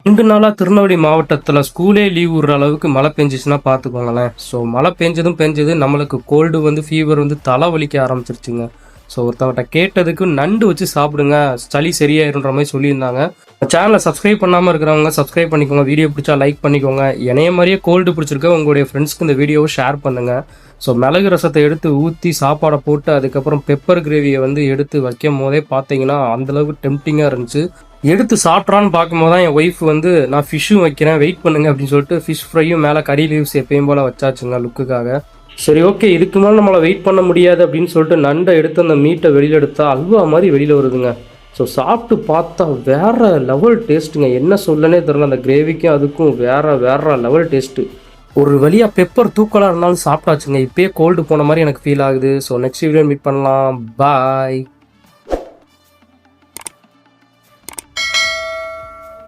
2 நாளா திருநெல்வேலி மாவட்டத்தில் ஸ்கூலே லீவ் விடுற அளவுக்கு மழை பெஞ்சிச்சுன்னா பார்த்துக்கோங்களேன். ஸோ மழை பெஞ்சது நம்மளுக்கு கோல்டு வந்து ஃபீவர் வந்து தலை வலிக்க ஆரம்பிச்சிருச்சுங்க. ஸோ ஒருத்தவங்கிட்ட கேட்டதுக்கு நண்டு வச்சு சாப்பிடுங்க, சளி சரியாயிருன்ற மாதிரி சொல்லியிருந்தாங்க. சேனலை சப்ஸ்கிரைப் பண்ணாமல் இருக்கிறவங்க சப்ஸ்கிரைப் பண்ணிக்கோங்க, வீடியோ பிடிச்சா லைக் பண்ணிக்கோங்க. என்னைய மாதிரியே கோல்டு பிடிச்சிருக்க உங்களுடைய ஃப்ரெண்ட்ஸ்க்கு இந்த வீடியோவை ஷேர் பண்ணுங்கள். ஸோ மிளகு ரசத்தை எடுத்து ஊற்றி சாப்பாடை போட்டு அதுக்கப்புறம் பெப்பர் கிரேவியை வந்து எடுத்து வைக்கும் போதே பார்த்தீங்கன்னா அந்தளவுக்கு டெம்டிங்காக இருந்துச்சு. எடுத்து சாப்பிட்றான்னு பார்க்கும்போது தான் என் ஒய்ஃப் வந்து நான் ஃபிஷ்ஷும் வைக்கிறேன் வெயிட் பண்ணுங்க அப்படின்னு சொல்லிட்டு ஃபிஷ் ஃப்ரையும் மேலே கறி லீவ்ஸ் எப்பயும் போல் வச்சாச்சுங்க லுக்குக்காக. சரி ஓகே, இதுக்கு மேலே நம்மளை வெயிட் பண்ண முடியாது அப்படின்னு சொல்லிட்டு நண்டை எடுத்து அந்த மீட்டை வெளியில் எடுத்தா அல்வா மாதிரி வெளியில் வருதுங்க. ஸோ சாப்பிட்டு பார்த்தா வேறு லெவல் டேஸ்ட்டுங்க, என்ன சொல்லனே தெரில. அந்த கிரேவிக்கும் அதுக்கும் வேறு லெவல் டேஸ்ட்டு. ஒரு வழியாக பெப்பர் தூக்கலாக இருந்தாலும் சாப்பிட்டாச்சுங்க. இப்போயே கோல்டு போன மாதிரி எனக்கு ஃபீல் ஆகுது. ஸோ நெக்ஸ்ட் வீடியோ மீட் பண்ணலாம். பாய்.